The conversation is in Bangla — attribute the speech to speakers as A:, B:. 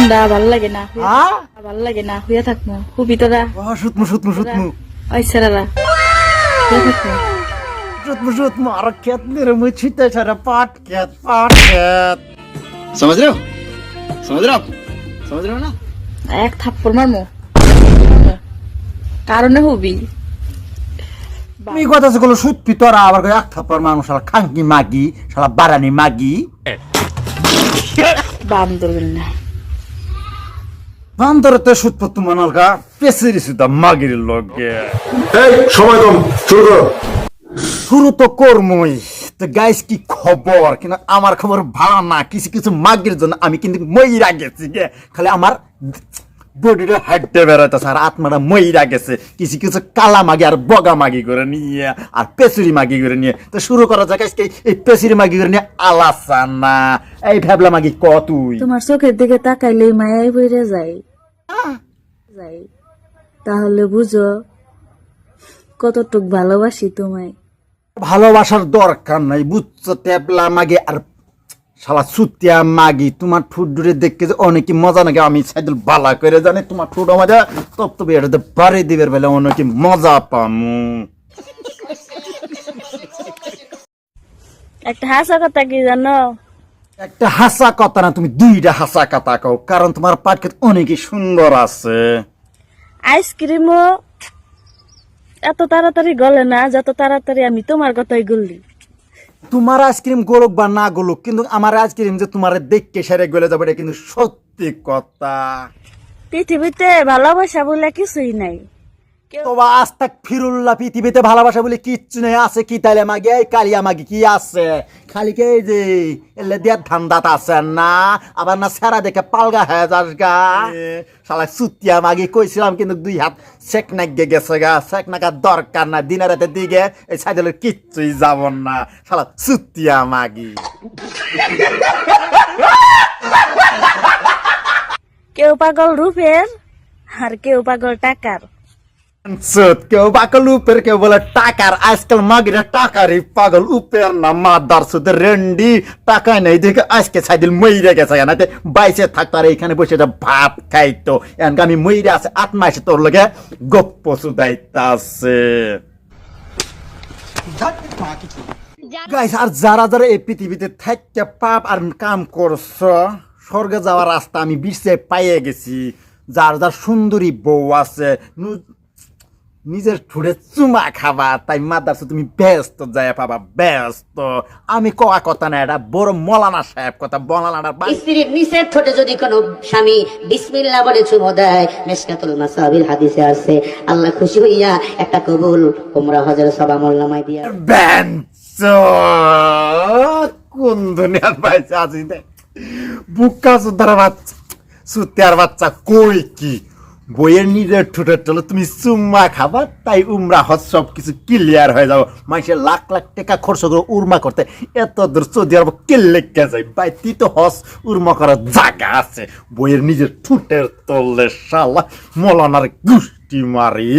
A: ঠান্ডা ভাল লাগে না
B: হ্যাঁ
A: ভাল লাগে না হইয়া থাকবো খুবই তোরা
B: সুতমু সুতমু সুতমু
A: ওই সেরারা হইয়া থাকবো
B: সুতমু সুতমু আর খেত মেরে মুই ছিতে সারা পাট খেত
C: समझ रहे हो समझ रहे हो आप समझ रहे हो ना
A: এক থাপ্পড় মারমো কারণে হবি
B: তুমি কথা যেগুলো সত্যি তোরা আবার এক থাপ্পর মানুষ শালা খাঙ্কি মাগি শালা বারানি মাগি
A: বান্দর না
B: বান্দরে তো সুতপত্তু মনলকা পেছিরি সুদা মাগির লগে
D: এই সময় কম শুরু করো
B: শুরু তো করমই তো গাইস কি খবর কিন্তু আমার খবর ভালো না কিছু কিছু মাগির জন্য আমি কিন্তু মইরা গেছি গে খালি আমার বডিটা হাঁটতে বেরোতে স্যার আত্মাটা মইরা গেছে কিছু কিছু কালা মাগি আর বগা মাগি করে নিয়ে আর পেছুরি মাগি করে নিয়ে তো শুরু করা যাক আজকে এই পেছুরি মাগি করে নিয়ে আলাসানা এই ভ্যাবলা মাগি ক তুই
E: তোমার চোখের দিকে তাকাইলেই মায়াই বইরে যায় যাই তাহলে বুঝো কতটুক ভালোবাসি তোমায়।
B: ভালোবাসার দরকার নাই বুঝছো ট্যাবলা মাগি আর শালা সুতিয়া মাগি তোমার ঠুট ডুরে দেখতে যে অনেকে মজা নাকি আমি সাইদুল বালা করে জানি তোমার ঠুট মজা তবে এটাতে বাড়ি দিবের বেলা অনেকে মজা পামু
E: একটা হাসা কথা কি জানো,
B: একটা হাসা কথা না তুমি দুইটা হাসা কথা কও কারণ তোমার পাট খেতে অনেকই সুন্দর আছে
E: আইসক্রিমও এত তাড়াতাড়ি গলে না যত তাড়াতাড়ি আমি তোমার কথাই গলি।
B: তোমার আইসক্রিম গোলক বা না গোলক কিন্তু আমার আইসক্রিম যে তোমার দেখকে সেরে গলে যাবে এটা কিন্তু সত্যি কথা
E: পৃথিবীতে ভালোবাসা বলে কিছুই নাই।
B: তোবা আস্তাক ফিরুল্লাহ পৃথিবীতে ভালোবাসা বলে কিচ্ছু নেই আছে কি তাইলে মাগি এই কালিয়া মাগি কি আছে খালি কে এই যে এলে দিয়া ধান্দাত আছে না আবার না সেরা দেখে পালগা হয়ে যাস গা শালা সুতিয়া মাগি কইছিলাম কিন্তু দুই হাত সেক নাগে গেছে গা সেক নাগার দরকার না দিনে রাতে দিকে এই সাইডের কিচ্ছুই যাব না শালা সুতিয়া মাগি
E: কেউ পাগল রূপের আর কেউ পাগল টাকার।
B: কেউ পাগল উপের কেউ বলে টাকার আজকাল মাগিরা টাকারই পাগল উপের না মাদার সুদের রেন্ডি টাকা নেই দেখে আজকে সাইদিল মইরে গেছে না বাইসে থাকতো আর এইখানে বসে ভাত খাইতো এনকে আমি মইরে আছে 8 মাসে তোর লগে গপ্প সুদাইতাছে গাইস আর যারা যারা এই পৃথিবীতে থাকতে পাপ আর কাম করছো স্বর্গে যাওয়ার রাস্তা আমি বিশ্বে পাইয়ে গেছি যার যার সুন্দরী বউ আছে নিজের ঠুড়ে চুমা খাবা তাই মাদার তুমি ব্যস্ত যায় পাবা ব্যস্ত আমি কোয়া কথা না এটা বড় মৌলানা সাহেব কথা বলানা
F: স্ত্রীর নিষেধ ঠোঁটে যদি কোনো স্বামী বিসমিল্লাহ বলে চুমো দেয় মিশকাতুল মাসাবির হাদিসে আছে আল্লাহ খুশি হইয়া একটা কবুল উমরা হজের সওয়াব আমলনামায় দিয়া
B: কোন দুনিয়ার পাইছে আছি বুকা সুতার বাচ্চা সুতিয়ার বাচ্চা কই কি বইয়ের নিজের ঠোঁটের চলো তুমি চুম্মা খাবা তাই উমরা হজ সব কিছু ক্লিয়ার হয়ে যাবো মানুষের লাখ লাখ টাকা খরচ করে উর্মা করতে এত দূর সৌদি আরব লেগে যায় বাইতি তো হজ উর্মা করার জায়গা আছে বইয়ের নিজের ঠোঁটের তলে শালা মলানার গুষ্টি মারি